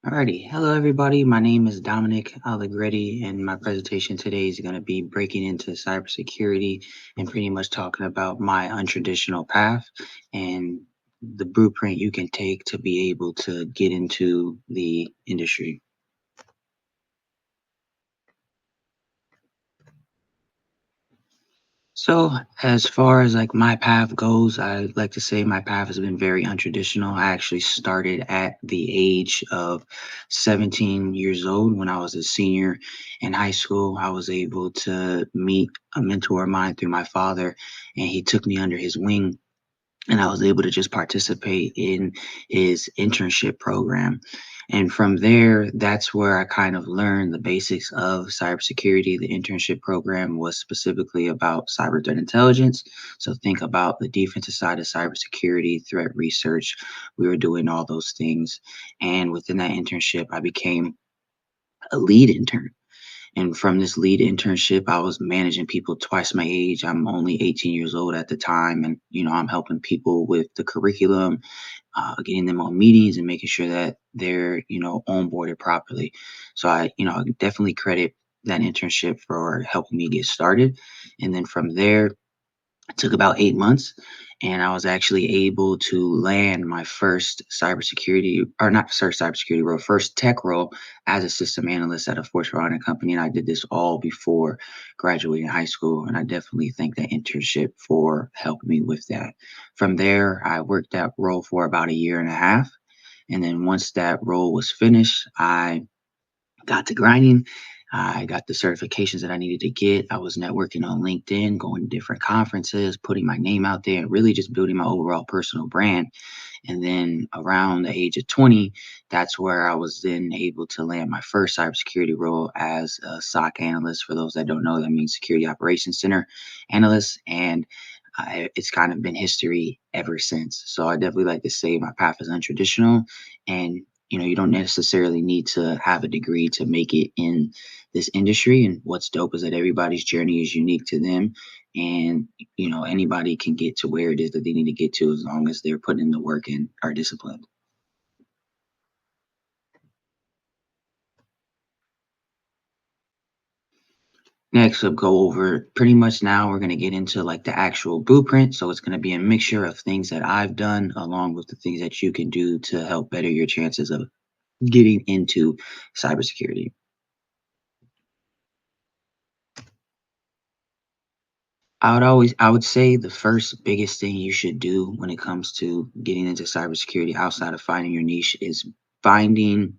Alrighty, hello everybody. My name is Dominic Alegrete, and my presentation today is going to be breaking into cybersecurity and pretty much talking about my untraditional path and the blueprint you can take to be able to get into the industry. So, as far as like my path goes, I like to say my path has been very untraditional. I actually started at the age of 17 years old when I was a senior in high school. I was able to meet a mentor of mine through my father, and he took me under his wing. And I was able to just participate in his internship program. And from there, that's where I kind of learned the basics of cybersecurity. The internship program was specifically about cyber threat intelligence. So think about the defensive side of cybersecurity, threat research. We were doing all those things. And within that internship, I became a lead intern. And from this lead internship, I was managing people twice my age. I'm only 18 years old at the time. And, I'm helping people with the curriculum, getting them on meetings and making sure that they're, onboarded properly. So I definitely credit that internship for helping me get started. And then from there, it took about 8 months, and I was actually able to land my first cybersecurity, or not first cybersecurity role, first tech role as a system analyst at a Fortune 500 company. And I did this all before graduating high school. And I definitely thank that internship for helping me with that. From there, I worked that role for about a year and a half. And then once that role was finished, I got to grinding. I got the certifications that I needed to get. I was networking on LinkedIn, going to different conferences, putting my name out there, and really just building my overall personal brand. And then around the age of 20, that's where I was then able to land my first cybersecurity role as a SOC analyst. For those that don't know, that means Security Operations Center analyst. And it's kind of been history ever since. So I definitely like to say my path is untraditional, and you don't necessarily need to have a degree to make it in this industry. And what's dope is that everybody's journey is unique to them, and anybody can get to where it is that they need to get to as long as they're putting in the work and are disciplined. Next, we'll go over pretty much now we're going to get into like the actual blueprint. So it's going to be a mixture of things that I've done along with the things that you can do to help better your chances of getting into cybersecurity. I would say the first biggest thing you should do when it comes to getting into cybersecurity outside of finding your niche is finding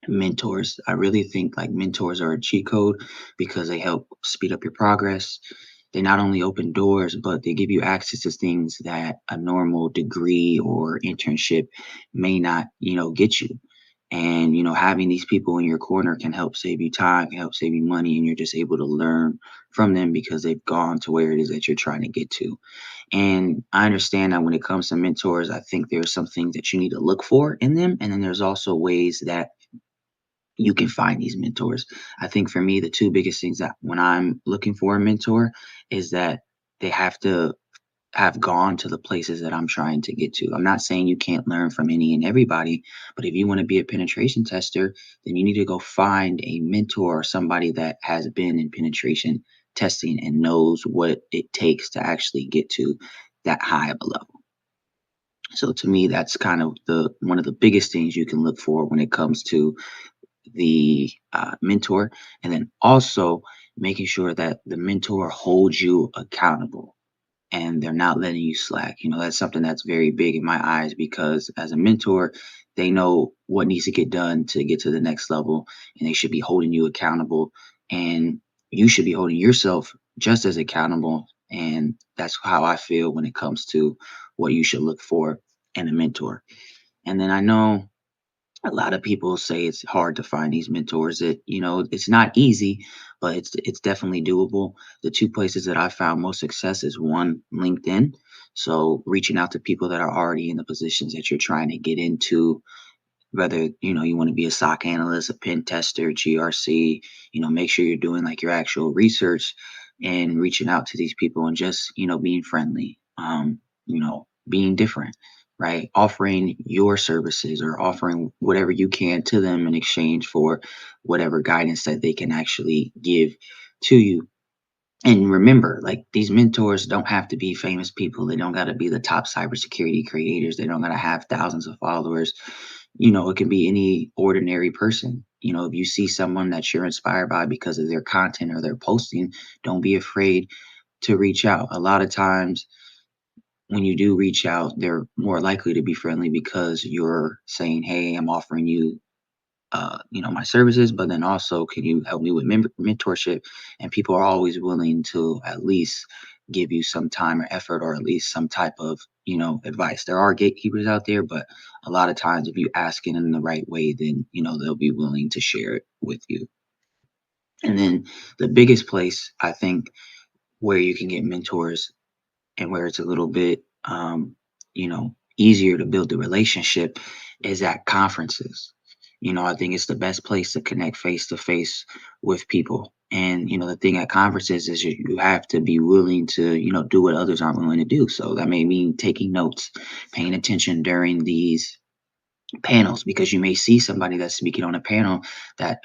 mentors. I really think like mentors are a cheat code because they help speed up your progress. They not only open doors, but they give you access to things that a normal degree or internship may not, get you. And, having these people in your corner can help save you time, can help save you money, and you're just able to learn from them because they've gone to where it is that you're trying to get to. And I understand that when it comes to mentors, I think there's some things that you need to look for in them. And then there's also ways that you can find these mentors. I think for me, the two biggest things that when I'm looking for a mentor is that they have to have gone to the places that I'm trying to get to. I'm not saying you can't learn from any and everybody, but if you want to be a penetration tester, then you need to go find a mentor or somebody that has been in penetration testing and knows what it takes to actually get to that high of a level. So to me, that's kind of the one of the biggest things you can look for when it comes to the mentor, and then also making sure that the mentor holds you accountable and they're not letting you slack. That's something that's very big in my eyes because as a mentor, they know what needs to get done to get to the next level, and they should be holding you accountable, and you should be holding yourself just as accountable. And that's how I feel when it comes to what you should look for in a mentor. And then I know a lot of people say it's hard to find these mentors. It's not easy, but it's definitely doable. The two places that I found most success is one, LinkedIn. So reaching out to people that are already in the positions that you're trying to get into, whether you want to be a SOC analyst, a pen tester, GRC, make sure you're doing like your actual research and reaching out to these people and just being friendly. being different, right? Offering your services or offering whatever you can to them in exchange for whatever guidance that they can actually give to you. And remember, like, these mentors don't have to be famous people. They don't got to be the top cybersecurity creators. They don't got to have thousands of followers. It can be any ordinary person. If you see someone that you're inspired by because of their content or their posting, don't be afraid to reach out. A lot of times when you do reach out, they're more likely to be friendly because you're saying, "Hey, I'm offering you my services, but then also can you help me with mentorship?" And people are always willing to at least give you some time or effort or at least some type of, advice. There are gatekeepers out there, but a lot of times if you ask it in the right way, then, they'll be willing to share it with you. And then the biggest place I think where you can get mentors and where it's a little bit easier to build the relationship is at conferences. I think it's the best place to connect face to face with people. And the thing at conferences is you have to be willing to do what others aren't willing to do. So that may mean taking notes, paying attention during these panels, because you may see somebody that's speaking on a panel that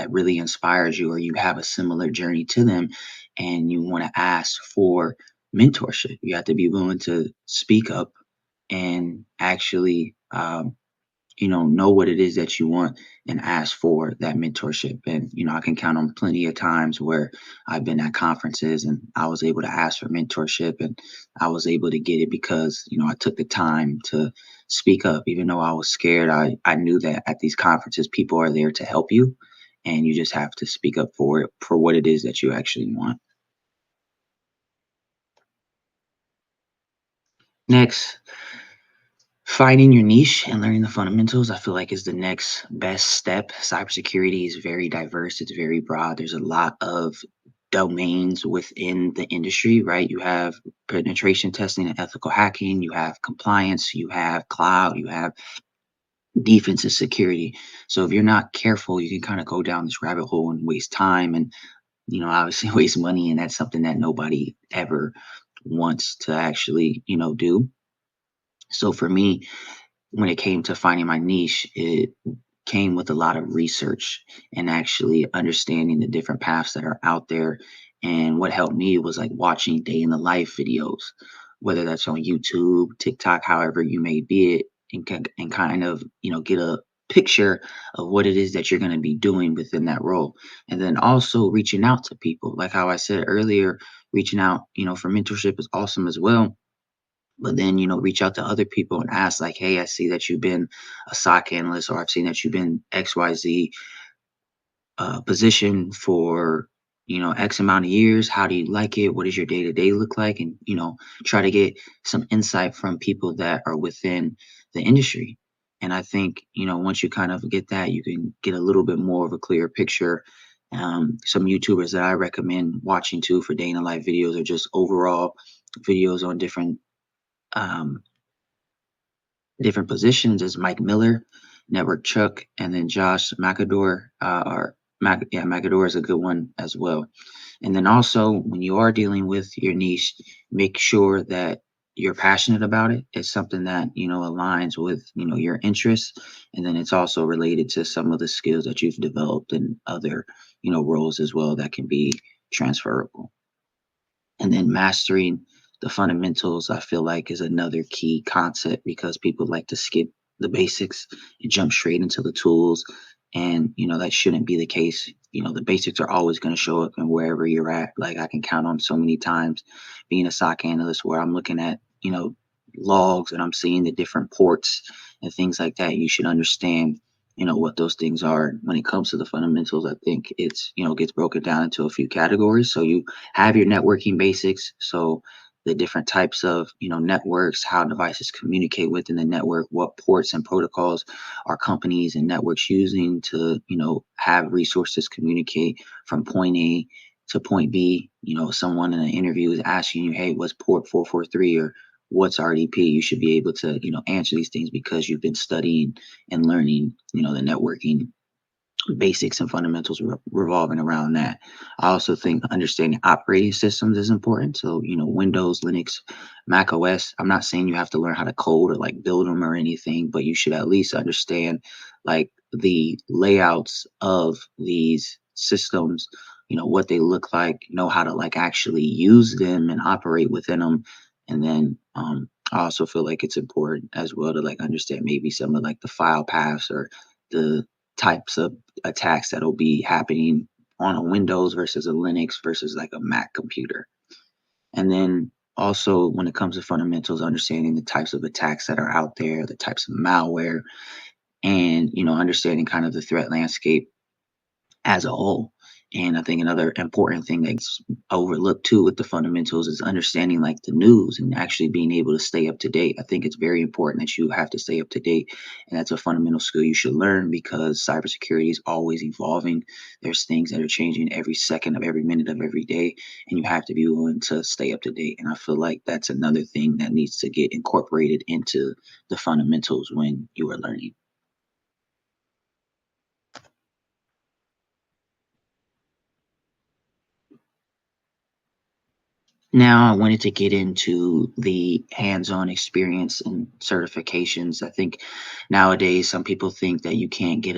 really inspires you, or you have a similar journey to them, and you want to ask for mentorship. You have to be willing to speak up and actually know what it is that you want and ask for that mentorship. And, I can count on plenty of times where I've been at conferences and I was able to ask for mentorship, and I was able to get it because, I took the time to speak up. Even though I was scared, I knew that at these conferences, people are there to help you. And you just have to speak up for it, for what it is that you actually want. Next, finding your niche and learning the fundamentals, I feel like, is the next best step. Cybersecurity is very diverse, it's very broad. There's a lot of domains within the industry, right? You have penetration testing and ethical hacking, you have compliance, you have cloud, you have defense and security. So if you're not careful, you can kind of go down this rabbit hole and waste time and, obviously waste money. And that's something that nobody ever wants to actually, do. So for me, when it came to finding my niche, it came with a lot of research and actually understanding the different paths that are out there. And what helped me was like watching day in the life videos, whether that's on YouTube, TikTok, however you may be it, and kind of, get a picture of what it is that you're going to be doing within that role. And then also reaching out to people, like how I said earlier, reaching out, for mentorship is awesome as well, but then reach out to other people and ask, like, "Hey, I see that you've been a SOC analyst, or I've seen that you've been XYZ position for X amount of years. How do you like it? What does your day to day look like?" And try to get some insight from people that are within the industry. And I think once you kind of get that, you can get a little bit more of a clear picture. Some YouTubers that I recommend watching too for day in the life videos, or just overall videos on um, different positions, is Mike Miller, Network Chuck, and then Josh McAdor. McAdor is a good one as well. And then also, when you are dealing with your niche, make sure that you're passionate about it. It's something that aligns with your interests, and then it's also related to some of the skills that you've developed in other roles as well that can be transferable. And then mastering the fundamentals, I feel like, is another key concept, because people like to skip the basics and jump straight into the tools. And, that shouldn't be the case. The basics are always going to show up in wherever you're at. Like, I can count on so many times being a SOC analyst where I'm looking at, logs, and I'm seeing the different ports and things like that. You should understand what those things are. When it comes to the fundamentals, I think it's gets broken down into a few categories. So you have your networking basics, so the different types of networks, how devices communicate within the network, what ports and protocols are companies and networks using to have resources communicate from point A to point B. Someone in an interview is asking you, "Hey, what's port 443?" or "What's RDP?" You should be able to answer these things because you've been studying and learning the networking basics and fundamentals revolving around that. I also think understanding operating systems is important. So, Windows, Linux, Mac OS. I'm not saying you have to learn how to code or like build them or anything, but you should at least understand like the layouts of these systems, what they look like, know how to like actually use them and operate within them. And then I also feel like it's important as well to like understand maybe some of like the file paths or the types of attacks that'll be happening on a Windows versus a Linux versus like a Mac computer. And then also when it comes to fundamentals, understanding the types of attacks that are out there, the types of malware, and understanding kind of the threat landscape as a whole. And I think another important thing that's overlooked too with the fundamentals is understanding like the news and actually being able to stay up to date. I think it's very important that you have to stay up to date. And that's a fundamental skill you should learn because cybersecurity is always evolving. There's things that are changing every second of every minute of every day. And you have to be willing to stay up to date. And I feel like that's another thing that needs to get incorporated into the fundamentals when you are learning. Now, I wanted to get into the hands-on experience and certifications. I think nowadays some people think that you can't get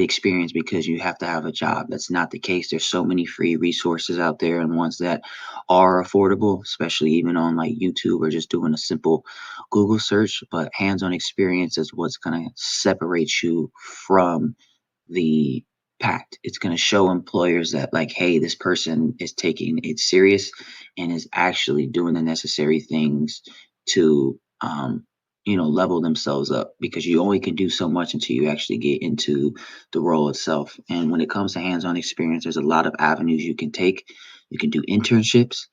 experience because you have to have a job. That's not the case. There's so many free resources out there and ones that are affordable, especially even on like YouTube or just doing a simple Google search. But hands-on experience is what's going to separate you from the pact. It's going to show employers that, like, hey, this person is taking it serious and is actually doing the necessary things to, level themselves up because you only can do so much until you actually get into the role itself. And when it comes to hands on experience, there's a lot of avenues you can take. You can do internships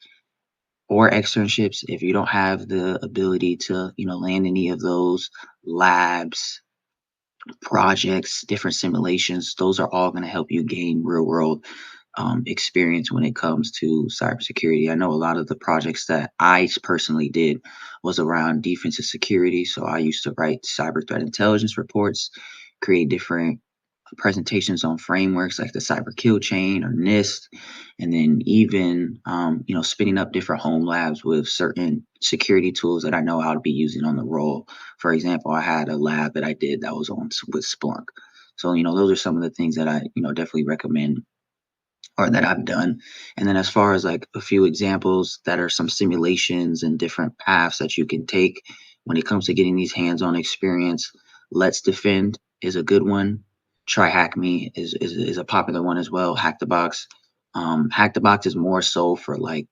or externships if you don't have the ability to, land any of those labs projects, different simulations, those are all going to help you gain real world experience when it comes to cybersecurity. I know a lot of the projects that personally did was around defensive security. So I used to write cyber threat intelligence reports, create different presentations on frameworks like the cyber kill chain or NIST, and then even spinning up different home labs with certain security tools that I know how to be using on the roll. For example, I had a lab that I did that was on with Splunk. So those are some of the things that I definitely recommend or that I've done. And then as far as like a few examples that are some simulations and different paths that you can take when it comes to getting these hands-on experience, Let's Defend is a good one. Try Hack Me is a popular one as well. Hack the Box. Hack the Box is more so for like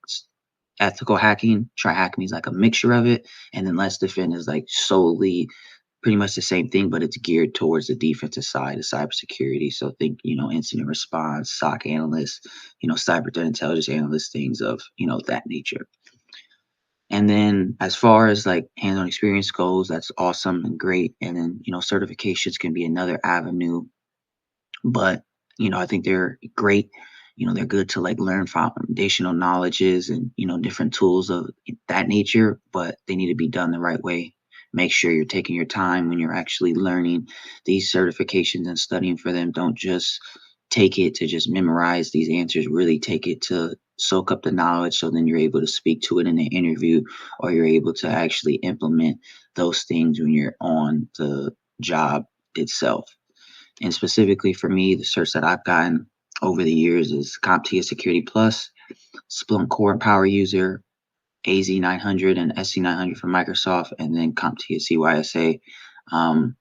ethical hacking. Try Hack Me is like a mixture of it. And then Let's Defend is like solely pretty much the same thing, but it's geared towards the defensive side of cybersecurity. So think, incident response, SOC analyst, cyber threat intelligence analyst, things of, that nature. And then as far as like hands-on experience goes, that's awesome and great. And then, certifications can be another avenue, but I think they're great. They're good to like learn foundational knowledges and different tools of that nature, but they need to be done the right way. Make sure you're taking your time when you're actually learning these certifications and studying for them. Don't just take it to just memorize these answers. Really take it to soak up the knowledge so then you're able to speak to it in an interview or you're able to actually implement those things when you're on the job itself. And specifically for me, the certs that I've gotten over the years is CompTIA Security Plus, Splunk Core and Power User, AZ900 and SC900 from Microsoft, and then CompTIA CYSA. Um,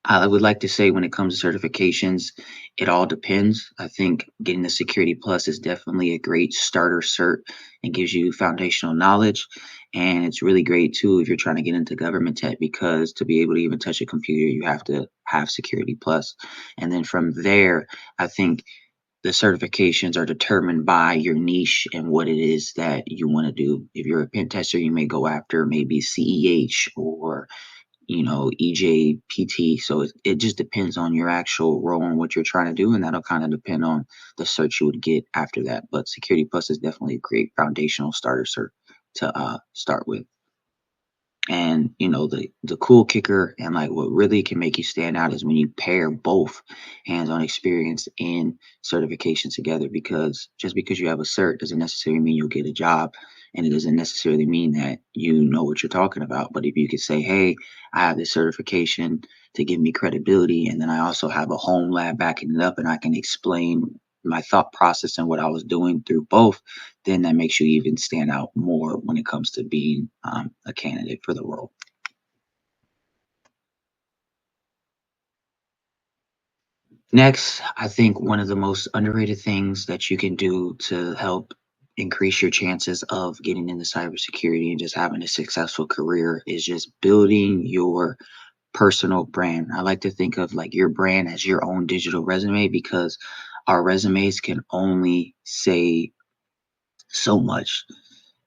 I would like to say when it comes to certifications, it all depends. I think getting the Security Plus is definitely a great starter cert and gives you foundational knowledge. And it's really great too if you're trying to get into government tech because to be able to even touch a computer, you have to have Security Plus. And then from there, I think the certifications are determined by your niche and what it is that you want to do. If you're a pen tester, you may go after maybe CEH or EJPT. So it just depends on your actual role and what you're trying to do, and that'll kind of depend on the search you would get after that. But Security Plus is definitely a great foundational starter cert to start with. And the cool kicker and like what really can make you stand out is when you pair both hands-on experience and certification together. Because just because you have a cert doesn't necessarily mean you'll get a job, and it doesn't necessarily mean that you know what you're talking about. But if you could say, hey, I have this certification to give me credibility, and then I also have a home lab backing it up, and I can explain my thought process and what I was doing through both, then that makes you even stand out more when it comes to being a candidate for the role. Next, I think one of the most underrated things that you can do to help increase your chances of getting into cybersecurity and just having a successful career is just building your personal brand. I like to think of like your brand as your own digital resume, because our resumes can only say so much.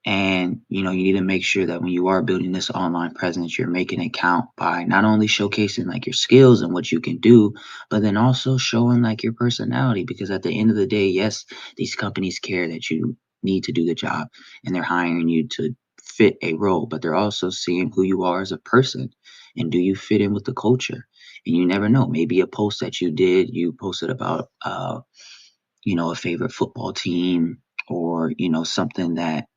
And you need to make sure that when you are building this online presence, you're making it count by not only showcasing like your skills and what you can do, but then also showing like your personality. Because at the end of the day, yes, these companies care that you need to do the job and they're hiring you to fit a role, but they're also seeing who you are as a person, and do you fit in with the culture. And you never know, maybe a post that you posted about a favorite football team, or something that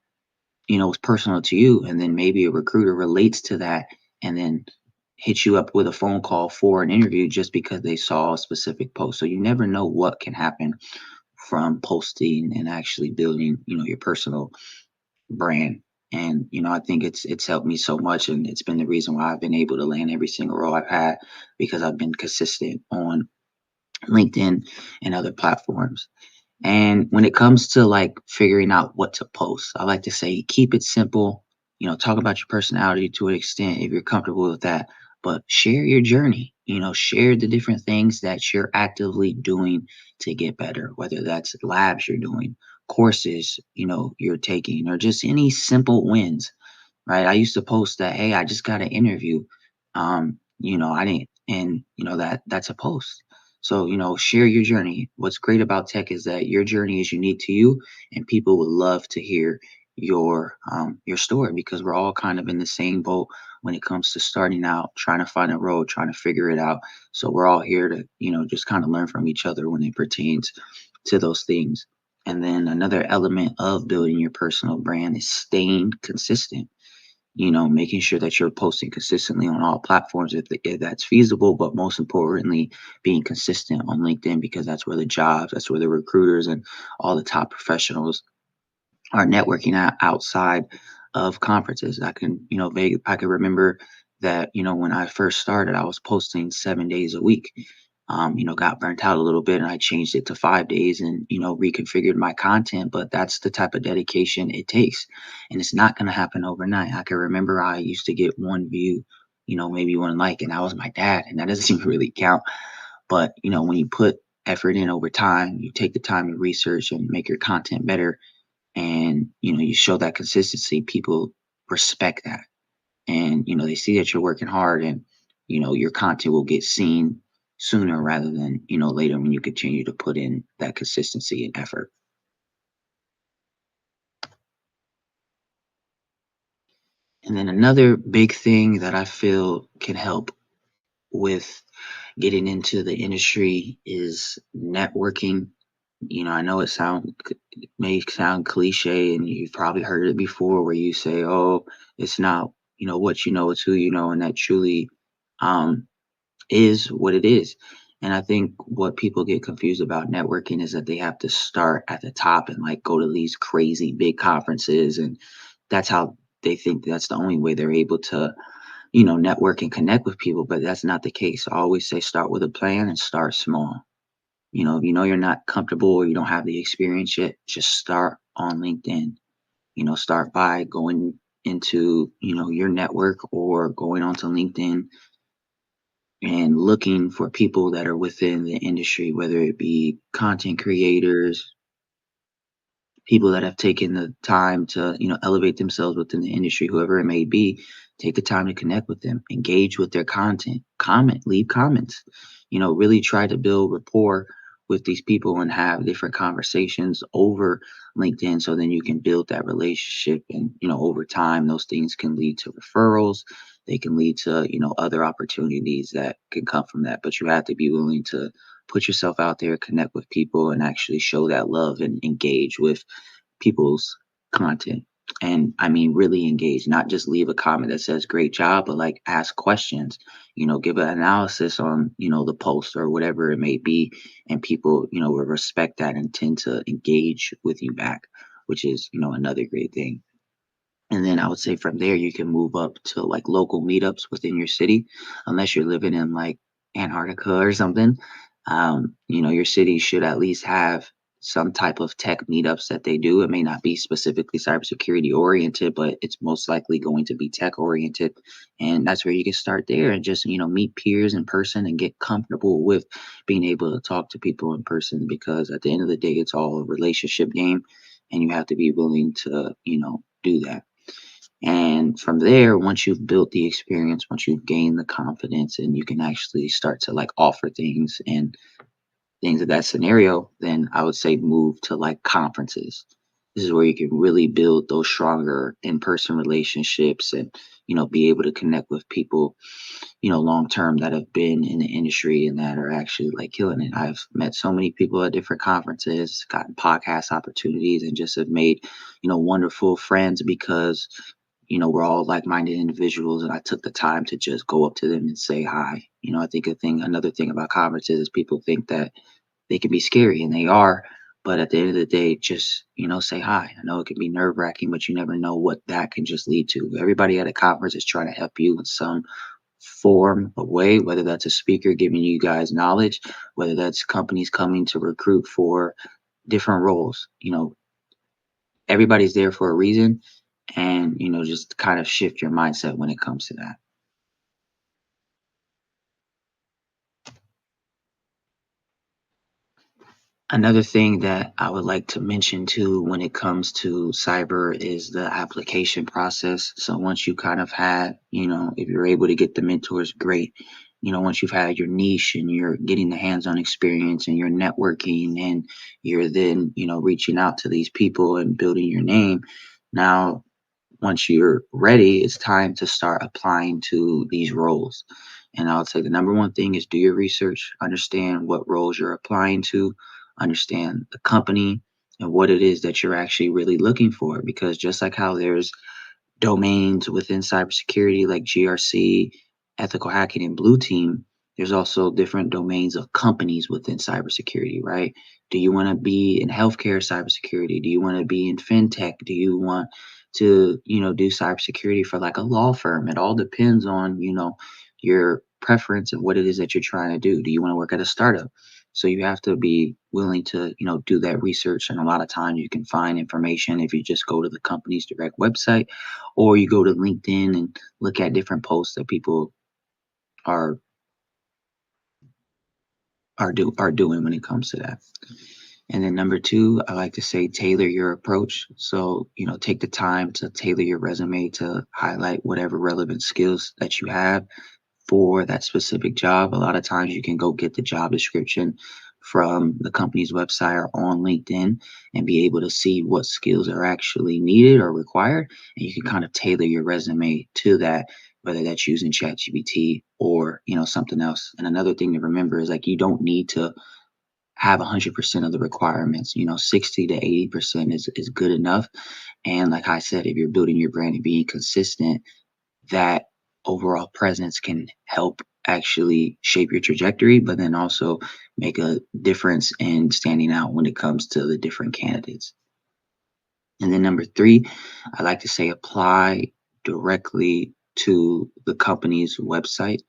was personal to you, and then maybe a recruiter relates to that and then hits you up with a phone call for an interview just because they saw a specific post. So you never know what can happen from posting and actually building, your personal brand. And I think it's helped me so much, and it's been the reason why I've been able to land every single role I've had, because I've been consistent on LinkedIn and other platforms. And when it comes to like figuring out what to post, I like to say keep it simple. Talk about your personality to an extent if you're comfortable with that, but share your journey. Share the different things that you're actively doing to get better, whether that's labs you're doing, courses, you're taking, or just any simple wins, right? I used to post that, hey, I just got an interview. I didn't, and that's a post. So, share your journey. What's great about tech is that your journey is unique to you, and people would love to hear your story, because we're all kind of in the same boat when it comes to starting out, trying to find a road, trying to figure it out. So we're all here to, just kind of learn from each other when it pertains to those things. And then another element of building your personal brand is staying consistent, making sure that you're posting consistently on all platforms if that's feasible, but most importantly, being consistent on LinkedIn, because that's where the jobs, that's where the recruiters and all the top professionals are networking outside of conferences. I can remember that, when I first started, I was posting 7 days a week. Got burnt out a little bit, and I changed it to 5 days and, reconfigured my content. But that's the type of dedication it takes. And it's not going to happen overnight. I can remember I used to get one view, maybe one like, and that was my dad. And that doesn't even really count. But, when you put effort in over time, you take the time to research and make your content better, and you show that consistency, people respect that. And they see that you're working hard, and your content will get seen sooner rather than later, when you continue to put in that consistency and effort. And then another big thing that I feel can help with getting into the industry is networking. I know it may sound cliche, and you've probably heard it before, where you say, "Oh, it's not what you know, it's who you know," and that truly um, is what it is. And I think what people get confused about networking is that they have to start at the top and like go to these crazy big conferences, and that's how they think that's the only way they're able to network and connect with people. But that's not the case. I always say start with a plan and start small. If you're not comfortable or you don't have the experience yet, just start on LinkedIn. Start by going into, your network, or going onto LinkedIn and looking for people that are within the industry, whether it be content creators, people that have taken the time to, elevate themselves within the industry, whoever it may be. Take the time to connect with them, engage with their content, leave comments, really try to build rapport with these people and have different conversations over LinkedIn, so then you can build that relationship. And over time those things can lead to referrals. They can lead to other opportunities that can come from that, but you have to be willing to put yourself out there, connect with people, and actually show that love and engage with people's content. And I mean, really engage, not just leave a comment that says great job, but like ask questions, give an analysis on, the post or whatever it may be. And people, will respect that and tend to engage with you back, which is, another great thing. And then I would say from there, you can move up to like local meetups within your city, unless you're living in like Antarctica or something. Your city should at least have some type of tech meetups that they do. It may not be specifically cybersecurity oriented, but it's most likely going to be tech oriented. And that's where you can start there and just, meet peers in person and get comfortable with being able to talk to people in person, because at the end of the day, it's all a relationship game and you have to be willing to, do that. And from there, once you've built the experience, once you've gained the confidence and you can actually start to like offer things and things of that scenario, then I would say move to like conferences. This is where you can really build those stronger in-person relationships and, be able to connect with people, long term, that have been in the industry and that are actually like killing it. I've met so many people at different conferences, gotten podcast opportunities, and just have made, wonderful friends because we're all like-minded individuals, and I took the time to just go up to them and say hi. I think another thing about conferences is people think that they can be scary, and they are, but at the end of the day, just, say hi. I know it can be nerve-wracking, but you never know what that can just lead to. Everybody at a conference is trying to help you in some form of way, whether that's a speaker giving you guys knowledge, whether that's companies coming to recruit for different roles. Everybody's there for a reason, and just kind of shift your mindset when it comes to that. Another thing that I would like to mention too when it comes to cyber is the application process. So once you kind of had, if you're able to get the mentors, great. Once you've had your niche and you're getting the hands-on experience and you're networking and you're then, reaching out to these people and building your name. Now, once you're ready, it's time to start applying to these roles. And I would say the number one thing is do your research, understand what roles you're applying to, understand the company and what it is that you're actually really looking for. Because just like how there's domains within cybersecurity like GRC, ethical hacking, and blue team, there's also different domains of companies within cybersecurity, right? Do you want to be in healthcare cybersecurity? Do you want to be in fintech? Do you want to, do cybersecurity for like a law firm? It all depends on, your preference and what it is that you're trying to do. Do you want to work at a startup? So you have to be willing to, do that research. And a lot of times you can find information if you just go to the company's direct website, or you go to LinkedIn and look at different posts that people are are doing when it comes to that. And then number two, I like to say tailor your approach. So, take the time to tailor your resume to highlight whatever relevant skills that you have for that specific job. A lot of times you can go get the job description from the company's website or on LinkedIn and be able to see what skills are actually needed or required. And you can kind of tailor your resume to that, whether that's using ChatGPT or, something else. And another thing to remember is like you don't need to have 100% of the requirements. 60 to 80% is good enough. And like I said, if you're building your brand and being consistent, that overall presence can help actually shape your trajectory, but then also make a difference in standing out when it comes to the different candidates. And then number three, I like to say apply directly to the company's website.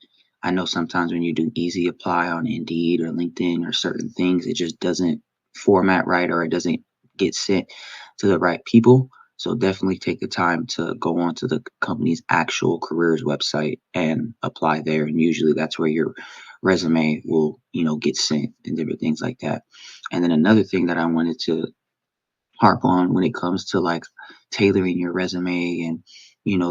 I know sometimes when you do easy apply on Indeed or LinkedIn or certain things, it just doesn't format right or it doesn't get sent to the right people. So definitely take the time to go onto the company's actual careers website and apply there. And usually that's where your resume will, get sent and different things like that. And then another thing that I wanted to harp on when it comes to like tailoring your resume and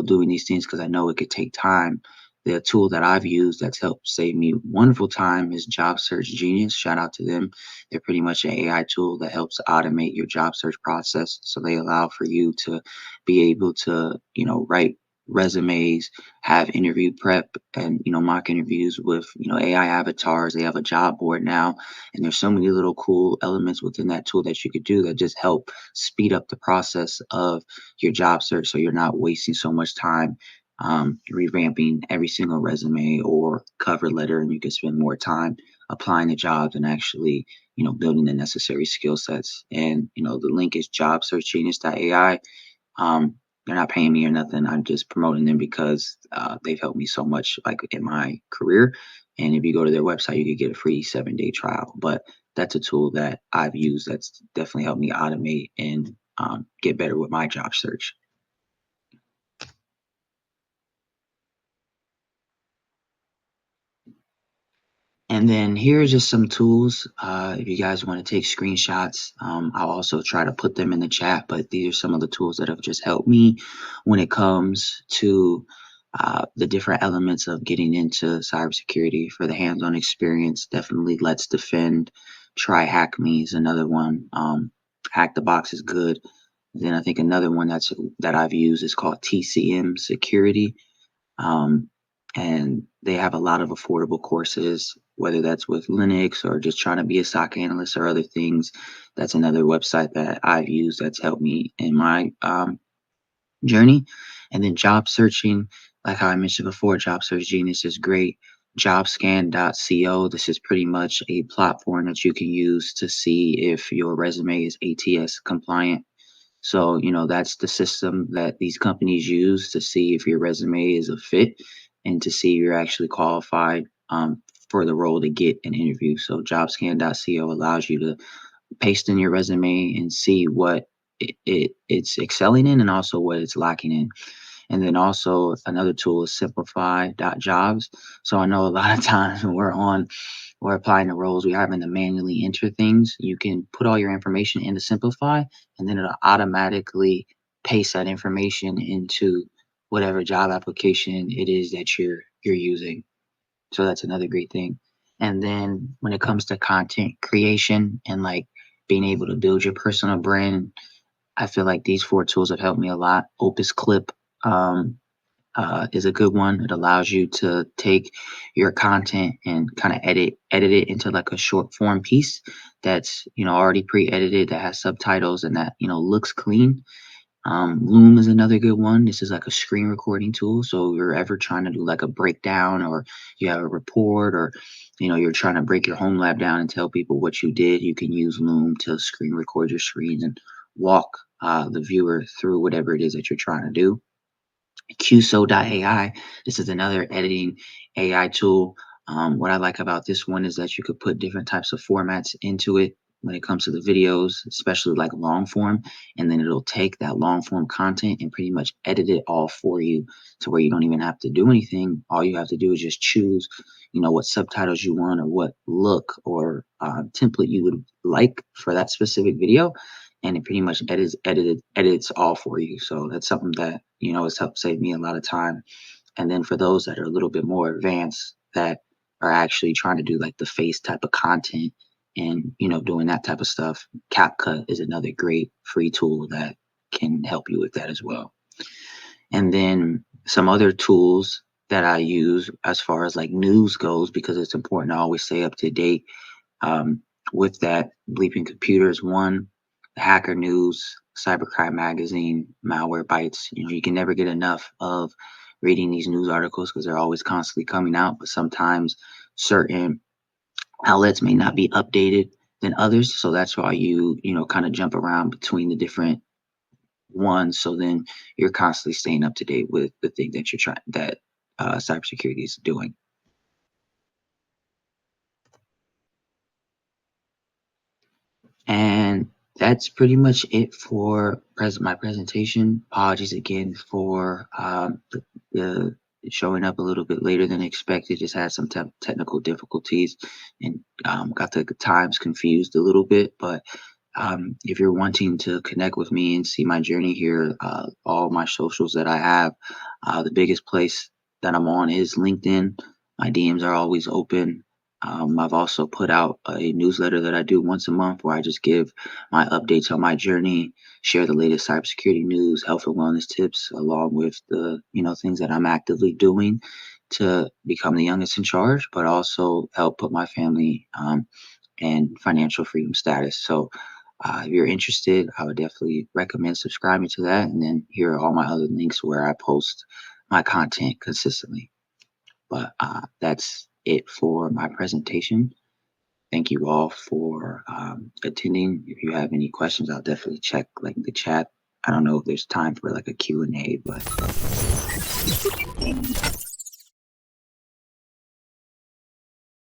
doing these things, because I know it could take time, The tool that I've used that's helped save me wonderful time is Job Search Genius. Shout out to them. They're pretty much an AI tool that helps automate your job search process. So they allow for you to be able to, write resumes, have interview prep and, mock interviews with, AI avatars. They have a job board now. And there's so many little cool elements within that tool that you could do that just help speed up the process of your job search so you're not wasting so much time revamping every single resume or cover letter, and you can spend more time applying the jobs and actually, building the necessary skill sets. And, the link is jobsearchgenius.ai. They're not paying me or nothing. I'm just promoting them because they've helped me so much, like in my career. And if you go to their website, you could get a free 7-day trial. But that's a tool that I've used that's definitely helped me automate and get better with my job search. And then here are just some tools. If you guys want to take screenshots, I'll also try to put them in the chat. But these are some of the tools that have just helped me when it comes to the different elements of getting into cybersecurity. For the hands-on experience, definitely Let's Defend. Try Hack Me is another one. Hack the Box is good. Then I think another one that I've used is called TCM Security. Um, and they have a lot of affordable courses, whether that's with Linux or just trying to be a SOC analyst or other things. That's another website that I've used that's helped me in my journey. And then job searching, like how I mentioned before, Job Search Genius is great. Jobscan.co. This is pretty much a platform that you can use to see if your resume is ATS compliant. So, that's the system that these companies use to see if your resume is a fit and to see if you're actually qualified for the role to get an interview. So, jobscan.co allows you to paste in your resume and see what it's excelling in and also what it's lacking in. And then also another tool is simplify.jobs. So I know a lot of times when we're applying to roles, we're having to manually enter things. You can put all your information into Simplify, and then it'll automatically paste that information into whatever job application it is that you're using. So that's another great thing. And then when it comes to content creation and like being able to build your personal brand, I feel like these four tools have helped me a lot. Opus Clip, um, is a good one. It allows you to take your content and kind of edit it into like a short form piece that's already pre-edited, that has subtitles and that looks clean. Loom is another good one. This is like a screen recording tool. So if you're ever trying to do like a breakdown or you have a report or you're trying to break your home lab down and tell people what you did, you can use Loom to screen record your screens and walk the viewer through whatever it is that you're trying to do. QSO.ai. This is another editing AI tool. What I like about this one is that you could put different types of formats into it when it comes to the videos, especially like long form, and then it'll take that long form content and pretty much edit it all for you to where you don't even have to do anything. All you have to do is just choose, what subtitles you want or what look or template you would like for that specific video, and it pretty much edits all for you. So that's something that has helped save me a lot of time. And then for those that are a little bit more advanced that are actually trying to do like the face type of content and doing that type of stuff, CapCut is another great free tool that can help you with that as well. And then some other tools that I use as far as like news goes, because it's important to always stay up to date um, with that. Bleeping Computers one, Hacker News, Cybercrime Magazine, Malware Bytes. You can never get enough of reading these news articles because they're always constantly coming out. But sometimes certain outlets may not be updated than others, so that's why you kind of jump around between the different ones. So then you're constantly staying up to date with the thing that you're trying that cybersecurity is doing. And that's pretty much it for my presentation. Apologies again for the showing up a little bit later than expected. Just had some technical difficulties and got the times confused a little bit. But if you're wanting to connect with me and see my journey here, all my socials that I have, the biggest place that I'm on is LinkedIn. My DMs are always open. I've also put out a newsletter that I do once a month where I just give my updates on my journey, share the latest cybersecurity news, health and wellness tips, along with the things that I'm actively doing to become the youngest in charge, but also help put my family and financial freedom status. So, if you're interested, I would definitely recommend subscribing to that. And then here are all my other links where I post my content consistently. But that's it for my presentation. Thank you all for attending. If you have any questions, I'll definitely check like the chat. I don't know if there's time for like a Q&A, but